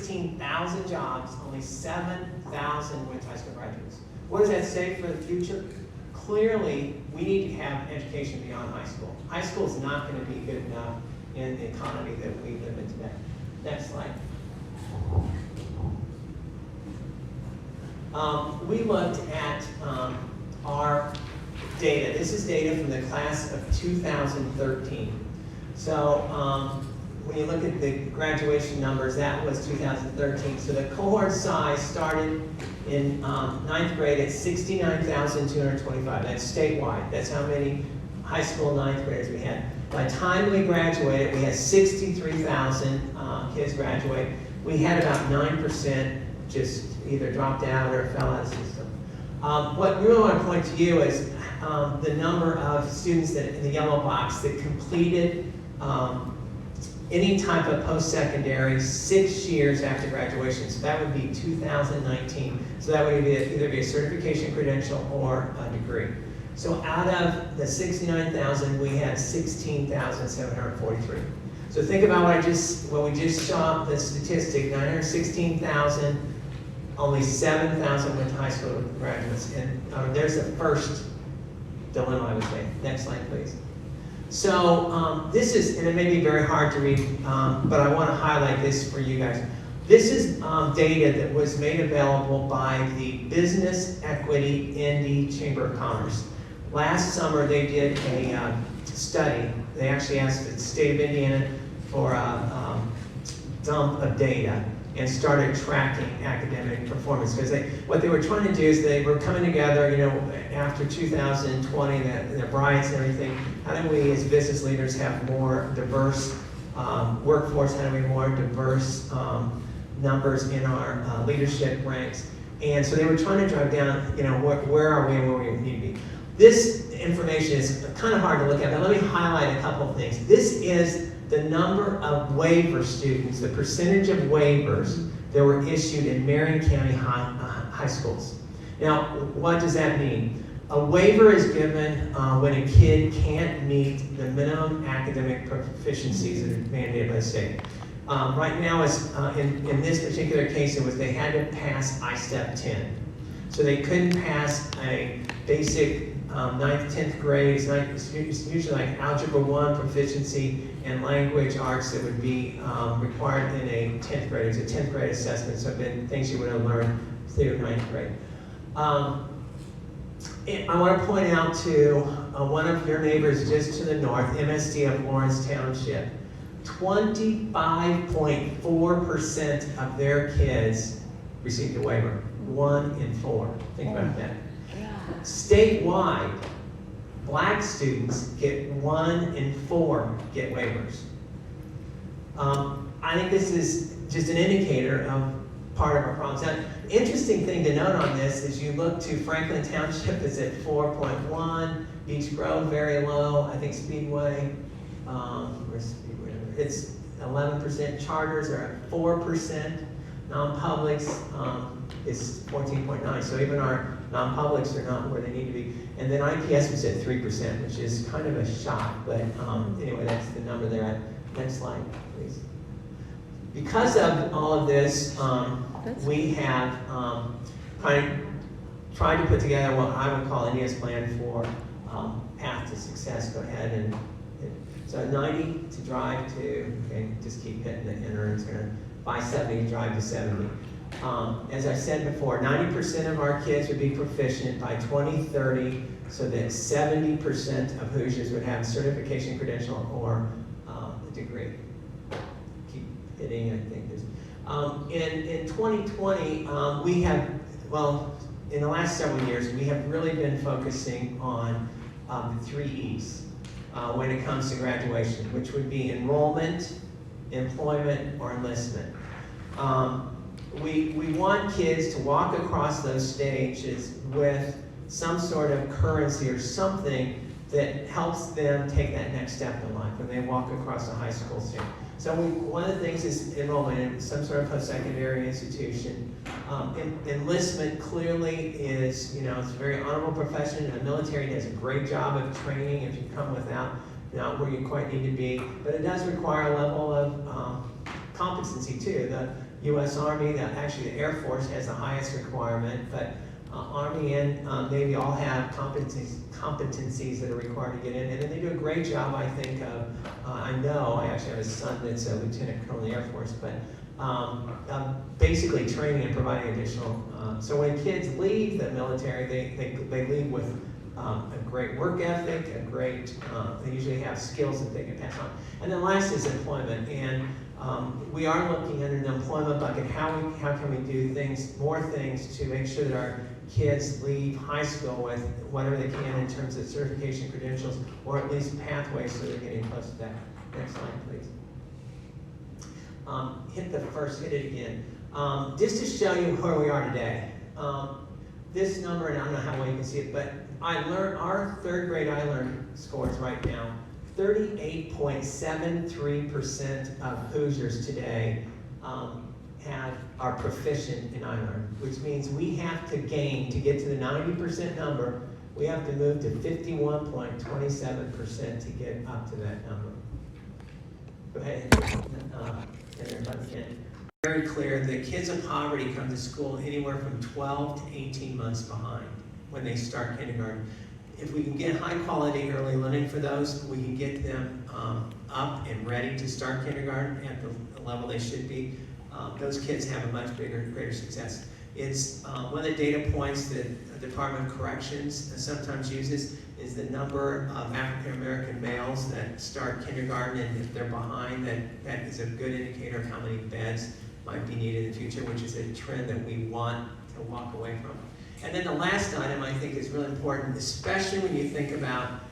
16,000 jobs, only 7,000 went to high school graduates. What does that say for the future? Clearly, we need to have education beyond high school. High school is not going to be good enough in the economy that we live in today. Next slide. We looked at our data. This is data from the class of 2013. So when you look at the graduation numbers, that was 2013. So the cohort size started in 9th grade at 69,225. That's statewide. That's how many high school 9th graders we had. By the time we graduated, we had 63,000 kids graduate. We had about 9% just either dropped out or fell out of the system. What I really want to point to you is the number of students that in the yellow box that completed any type of post-secondary 6 years after graduation. So that would be 2019. So that would either be a certification credential or a degree. So out of the 69,000, we had 16,743. So think about what we just saw, the statistic, 916,000, only 7,000 went to high school graduates. And there's the first dilemma, I would say. Next slide, please. So this is, and it may be very hard to read, but I want to highlight this for you guys. This is data that was made available by the Business Equity Indy Chamber of Commerce. Last summer they did a study. They actually asked the state of Indiana for a dump of data and started tracking academic performance. Because what they were trying to do is they were coming together, after 2020, the riots and everything, how do we as business leaders have more diverse workforce, how do we have more diverse numbers in our leadership ranks? And so they were trying to drive down, where are we and where we need to be. This information is kind of hard to look at, but let me highlight a couple of things. This is the number of waiver students, the percentage of waivers that were issued in Marion County high schools. Now, what does that mean? A waiver is given when a kid can't meet the minimum academic proficiencies that are mandated by the state. Right now, in this particular case, they had to pass I-Step 10. So they couldn't pass a basic 9th, 10th grade. It's usually like Algebra 1 proficiency and language arts that would be required in a 10th grade. It's a 10th grade assessment, so things you would have learned through 9th grade. I want to point out to one of your neighbors just to the north, MSD of Lawrence Township. 25.4% of their kids received a waiver. 1 in 4. Think about that. Statewide, black students get 1 in 4 get waivers. I think this is just an indicator of part of our problems. Now, interesting thing to note on this is you look to Franklin Township is at 4.1, Beach Grove very low, I think Speedway, where's Speedway? It's 11%, charters are at 4%, non-publics is 14.9, so even our non-publics are not where they need to be. And then IPS was at 3%, which is kind of a shock, but anyway, that's the number they're at. Next slide, please. Because of all of this, we have tried to put together what I would call India's plan for path to success. Go ahead and so 90 to drive to, okay, just keep hitting the enter. It's going to by 70 to drive to 70. As I said before, 90% of our kids would be proficient by 2030, so that 70% of Hoosiers would have a certification credential or a degree. Keep hitting, I think this. In 2020, we have, well, in the last several years, we have really been focusing on the 3 E's when it comes to graduation, which would be enrollment, employment, or enlistment. We want kids to walk across those stages with some sort of currency or something that helps them take that next step in life when they walk across a high school stage. So one of the things is enrollment in some sort of post-secondary institution. Enlistment clearly is, it's a very honorable profession. The military does a great job of training if you come without not where you quite need to be, but it does require a level of competency too. U.S. Army, actually the Air Force has the highest requirement, but Army and Navy all have competencies that are required to get in, and then they do a great job, I think, of, I actually have a son that's a lieutenant colonel in the Air Force, but basically training and providing additional, so when kids leave the military, they leave with a great work ethic, they usually have skills that they can pass on. And then last is employment, and we are looking under the employment bucket, how can we do more things to make sure that our kids leave high school with whatever they can in terms of certification credentials, or at least pathways so they're getting close to that. Next slide, please. Hit it again. Just to show you where we are today. This number, and I don't know how well you can see it, but our third grade iLearn scores right now, 38.73% of Hoosiers today are proficient in iLearn, which means we have to gain, to get to the 90% number, we have to move to 51.27% to get up to that number. Go ahead. Very clear that kids in poverty come to school anywhere from 12 to 18 months behind when they start kindergarten. If we can get high quality early learning for those, we can get them up and ready to start kindergarten at the level they should be. Those kids have a much greater success. It's one of the data points that the Department of Corrections sometimes uses is the number of African American males that start kindergarten, and if they're behind, that is a good indicator of how many beds might be needed in the future, which is a trend that we want to walk away from. And then the last item I think is really important, especially when you think about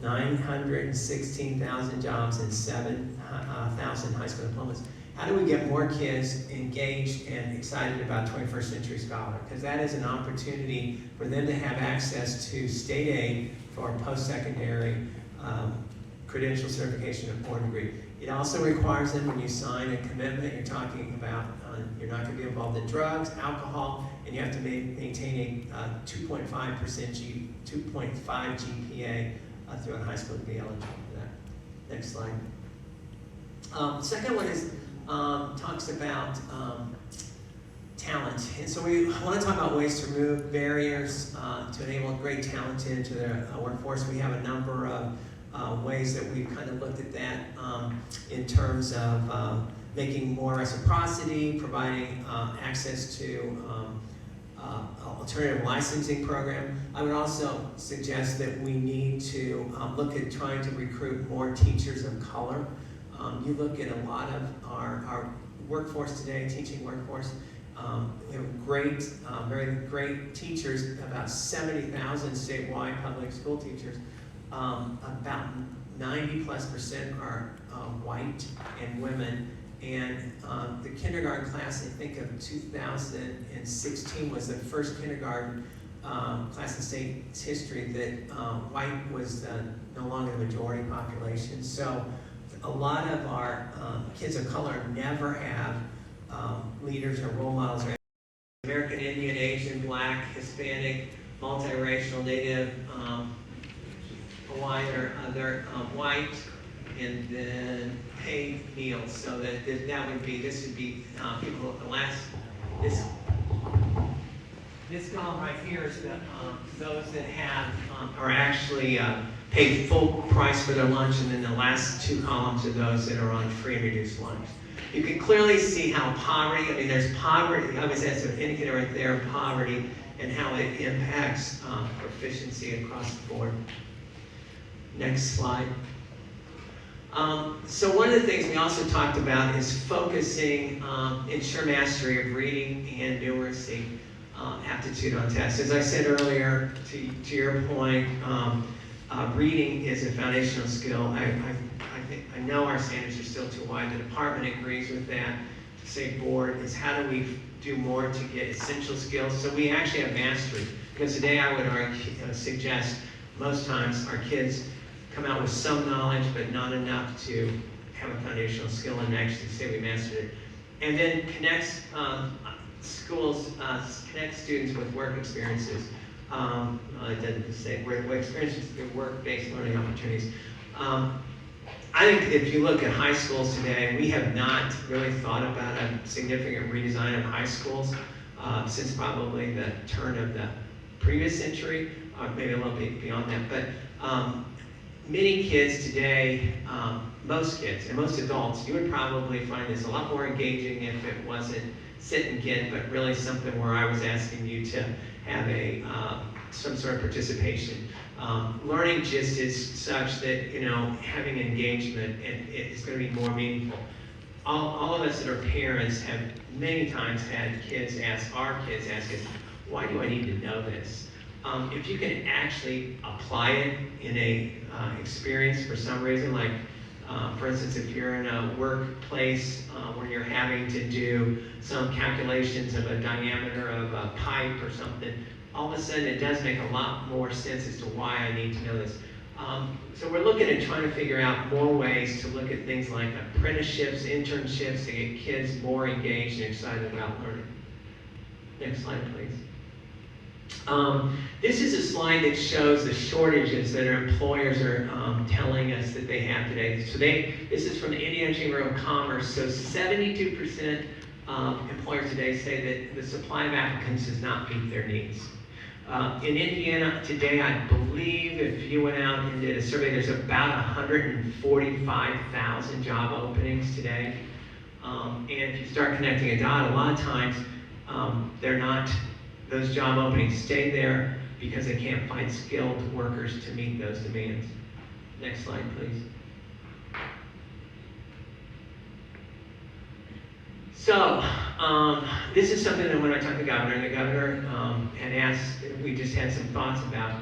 916,000 jobs and 7,000 high school diplomas. How do we get more kids engaged and excited about 21st Century Scholar? Because that is an opportunity for them to have access to state aid for post-secondary credential certification and board degree. It also requires them, when you sign a commitment, you're talking about you're not going to be involved in drugs, alcohol, and you have to maintain a 2.5 GPA throughout high school to be eligible for that. Next slide. Second one is talks about talent. And so we want to talk about ways to remove barriers to enable great talent into the workforce. We have a number of ways that we've kind of looked at that in terms of making more reciprocity, providing access to alternative licensing program. I would also suggest that we need to look at trying to recruit more teachers of color. You look at a lot of our workforce today, teaching workforce, we have great, very great teachers, about 70,000 statewide public school teachers. About 90+% are white and women. And the kindergarten class, I think of 2016 was the first kindergarten class in state history that white was no longer the majority population. So a lot of our kids of color never have leaders or role models. American Indian, Asian, Black, Hispanic, multiracial, Native, Hawaiian or other, white, and then paid meals. So that would be, this would be people, the last, this column right here is those that have, are actually paid full price for their lunch, and then the last two columns are those that are on free and reduced lunch. You can clearly see how poverty, I mean there's poverty, obviously that's an indicator right there of poverty and how it impacts proficiency across the board. Next slide. So one of the things we also talked about is focusing, ensure mastery of reading and numeracy aptitude on tests. As I said earlier, to your point, reading is a foundational skill. I know our standards are still too wide. The department agrees with that. To say board is how do we do more to get essential skills? So we actually have mastery. Because today I would suggest most times our kids come out with some knowledge, but not enough to have a foundational skill and actually say we mastered it. And then connects connect students with work experiences. It doesn't say work experiences, work-based learning opportunities. I think if you look at high schools today, we have not really thought about a significant redesign of high schools since probably the turn of the previous century, or maybe a little bit beyond that. But many kids today, most kids and most adults, you would probably find this a lot more engaging if it wasn't sit and get, but really something where I was asking you to have a some sort of participation. Learning just is such that, you know, having engagement is going to be more meaningful. All of us that are parents have many times had our kids ask us, why do I need to know this? If you can actually apply it in a experience for some reason, like for instance, if you're in a workplace where you're having to do some calculations of a diameter of a pipe or something, all of a sudden it does make a lot more sense as to why I need to know this. So we're looking at trying to figure out more ways to look at things like apprenticeships, internships, to get kids more engaged and excited about learning. Next slide, please. This is a slide that shows the shortages that our employers are telling us that they have today. So this is from the Indiana Chamber of Commerce. So 72% of employers today say that the supply of applicants does not meet their needs. In Indiana today, I believe if you went out and did a survey, there's about 145,000 job openings today. And if you start connecting a dot, a lot of times they're not. Those job openings stay there because they can't find skilled workers to meet those demands. Next slide, please. So, this is something that when I talked to the governor had asked, we just had some thoughts about.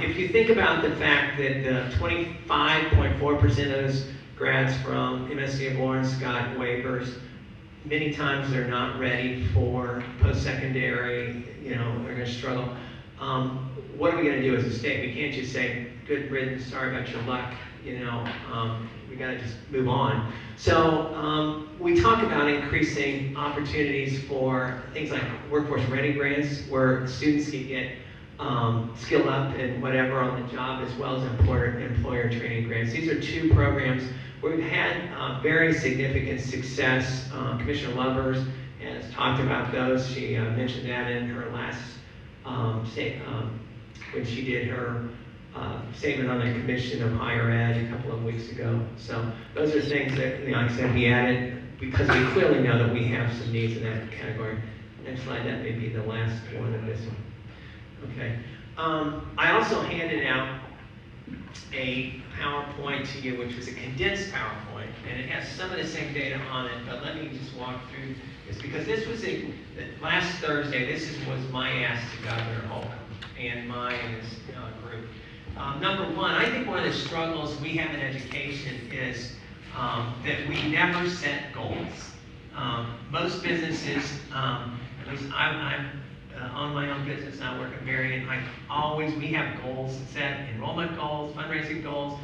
If you think about the fact that 25.4% of those grads from MSC of Lawrence got waivers, many times they're not ready for post-secondary, you know, they're going to struggle. What are we going to do as a state? We can't just say, good riddance, sorry about your luck, you know, we got to just move on. So we talk about increasing opportunities for things like workforce ready grants, where students can get skill up and whatever on the job, as well as employer training grants. These are two programs where we've had very significant success. Commissioner Lovers has talked about those. She mentioned that in her last when she did her statement on the Commission of Higher Ed a couple of weeks ago. So those are things that, you know, like I said, we added because we clearly know that we have some needs in that category. Next slide, that may be the last one of this one. Okay. I also handed out a PowerPoint to you, which was a condensed PowerPoint, and it has some of the same data on it, but let me just walk through this, because this was last Thursday, was my ask to Governor Holcomb and my group. Number one, I think one of the struggles we have in education is that we never set goals. Most businesses, at least I'm on my own business, I work at Marion, we have goals set, enrollment goals, fundraising goals.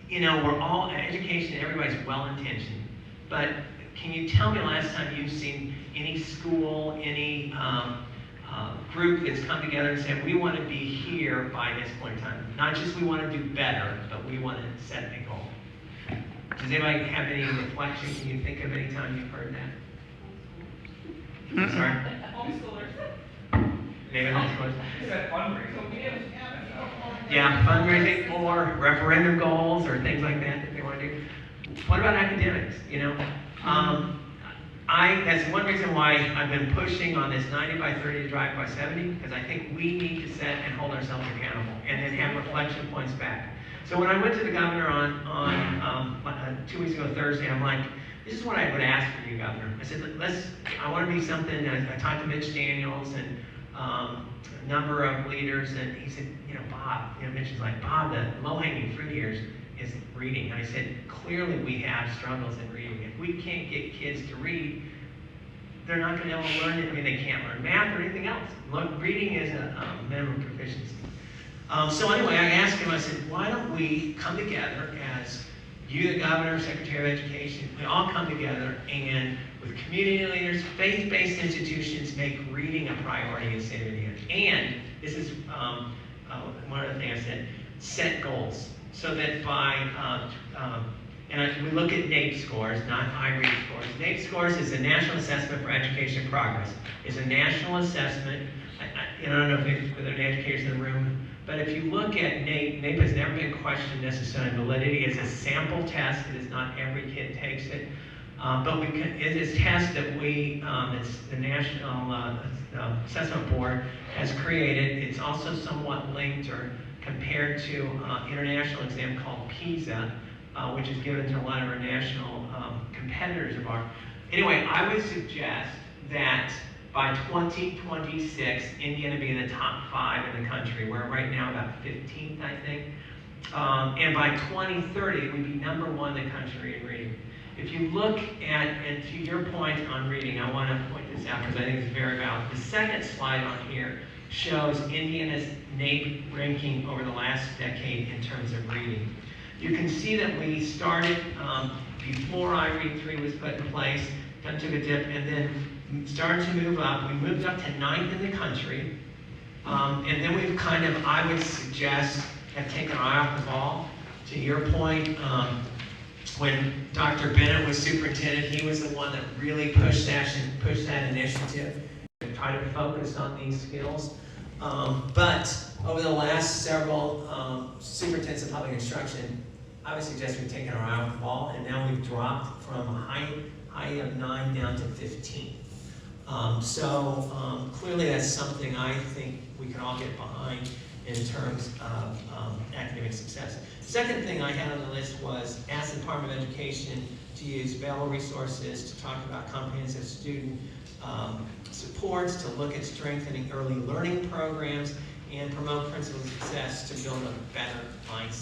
You know, we're all, education, everybody's well-intentioned, but can you tell me the last time you've seen any school, any group that's come together and said, we want to be here by this point in time? Not just we want to do better, but we want to set a goal. Does anybody have any reflection? Can you think of any time you've heard that? Sorry? Homeschoolers. Maybe homeschoolers. Fundraising. Yeah, fundraising or referendum goals or things like that they want to do. What about academics? You know, that's one reason why I've been pushing on this 90 by 30 to drive by 70, because I think we need to set and hold ourselves accountable and then have reflection points back. So when I went to the governor on 2 weeks ago Thursday, I'm like, this is what I would ask for you, Governor. I said, I want to be something. I talked to Mitch Daniels and a number of leaders, and he said, you know, Bob, you know, Mitch is like, Bob, the low-hanging fruit here is reading. And I said, clearly we have struggles in reading. If we can't get kids to read, they're not going to be able to learn it. I mean, they can't learn math or anything else. Reading is a minimum proficiency. So anyway, I asked him, I said, why don't we come together as you, the governor, secretary of education, we all come together and with community leaders, faith-based institutions, make reading a priority in the state of Indiana. And this is one of the things I said, set goals. so that by, we look at NAEP scores, not iRead scores. NAEP scores is a National Assessment for Education Progress. It's a national assessment. I don't know if there are any educators in the room, but if you look at NAEP, NAEP has never been questioned necessarily validity. It's a sample test. It is not every kid takes it. But it is a test that it's the National Assessment Board has created. It's also somewhat linked or compared to international exam called PISA, which is given to a lot of our national competitors of ours. Anyway, I would suggest that by 2026, Indiana be in the top 5 in the country. We're right now about 15th, I think. And by 2030, we'd be number 1 in the country in reading. If you look at, and to your point on reading, I want to point this out because I think it's very valid. The second slide on here shows Indiana's NAEP ranking over the last decade in terms of reading. You can see that we started before iRead 3 was put in place, then took a dip, and then started to move up. We moved up to 9th in the country, and then we've kind of, I would suggest, have taken our eye off the ball. To your point, when Dr. Bennett was superintendent, he was the one that really pushed that initiative to try to focus on these skills. But over the last several superintendents of public instruction, I would suggest we've taken our eye off the ball, and now we've dropped from a high of 9 down to 15. Clearly that's something I think we can all get behind in terms of academic success. The second thing I had on the list was ask the Department of Education to use available resources to talk about comprehensive student supports, to look at strengthening early learning programs, and promote principles of success to build a better mindset.